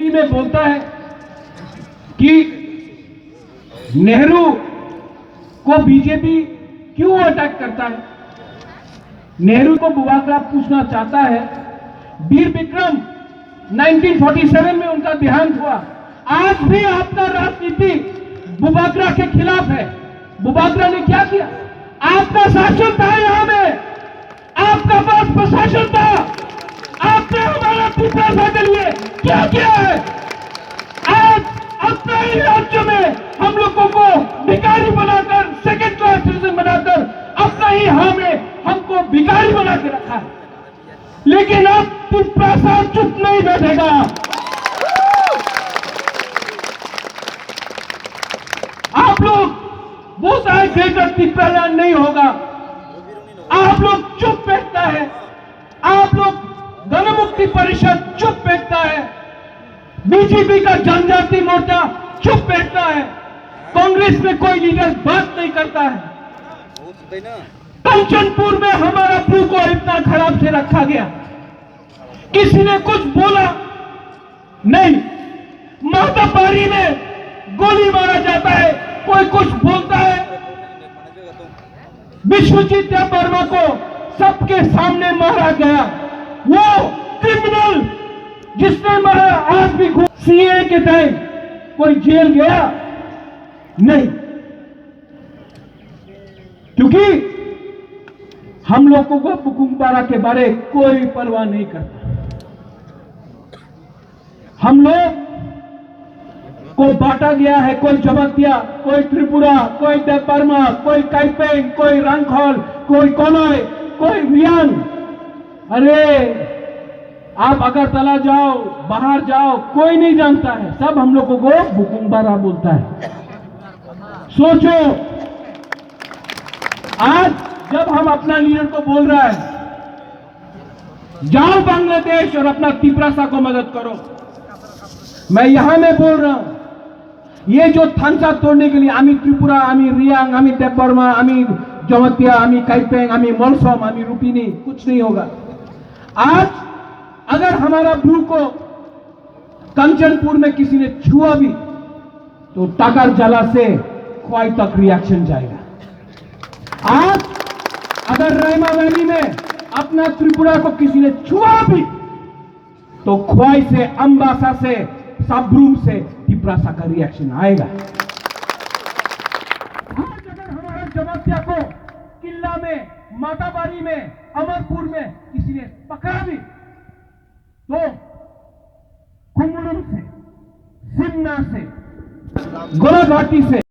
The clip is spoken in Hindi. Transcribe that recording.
में बोलता है कि नेहरू को बीजेपी क्यों अटैक करता है। नेहरू को बुबाकरा पूछना चाहता है। वीर विक्रम 1947 में उनका देहांत हुआ। आज भी आपका राजनीति बुबाकरा के खिलाफ है। बुबाकरा ने क्या किया? आपका शासन था, यहां में आपका पास प्रशासन था, आपने हमारा पिछड़ा के लिए क्या किया है? आज अपने ही राज्य में हम लोगों को भिखारी बनाकर, सेकेंड क्लास सिटीजन बनाकर, अपना ही में हमको भिखारी बना के रखा है। लेकिन अब पिपरासा चुप नहीं बैठेगा। आप लोग बोलता है ग्रेटर पिपरालैंड नहीं होगा, आप लोग चुप बैठता है। आप लोग जनमुक्ति परिषद चुप बैठता है। बीजेपी का जनजाति मोर्चा चुप बैठता है। कांग्रेस में कोई लीडर बात नहीं करता है। कंचनपुर में हमारा भू को इतना खराब से रखा गया, किसी ने कुछ बोला नहीं। मातापारी में गोली मारा जाता है, कोई कुछ बोलता है। विश्वजीत वर्मा को सबके सामने मारा गया। वो क्रिमिनल जिसने मारा आज भी सीए के टाइम कोई जेल गया नहीं, क्योंकि हम लोगों को बुकुम्बारा के बारे कोई परवाह नहीं करता। हम लोग को बांटा गया है, कोई जमातिया, कोई त्रिपुरा, कोई देवबर्मा, कोई काइपेंग, कोई रंगखोल, कोई कोनोय, कोई रियांग। अरे आप अगरतला जाओ, बाहर जाओ, कोई नहीं जानता है। सब हम लोगों को बुकुम्बारा बोलता है। सोचो, आज जब हम अपना लीडर को बोल रहा है जाओ बांग्लादेश और अपना तिपरासा को मदद करो, मैं यहां में बोल रहा हूं ये जो थानसा तोड़ने के लिए आमी त्रिपुरा, आमी रियांग, आमी देवबर्मा, आमी जमातिया, आमी काइपेंग, आमी मोलसोम, आमी रूपिनी, कुछ नहीं होगा। आज अगर हमारा ब्लू को कंचनपुर में किसी ने छुआ भी तो टाकर जला से ख्वाई तक रिएक्शन जाएगा। आज अगर रैमा वैली में अपना त्रिपुरा को किसी ने छुआ भी तो ख्वाई से, अंबासा से, सबरूम से तिपरासा का रिएक्शन आएगा। आज अगर हमारा जमातिया को किला में, माताबारी में, अमरपुर में किसी ने पकड़ा भी तो कुमुलुम से, सिमना से, गोलाघाटी से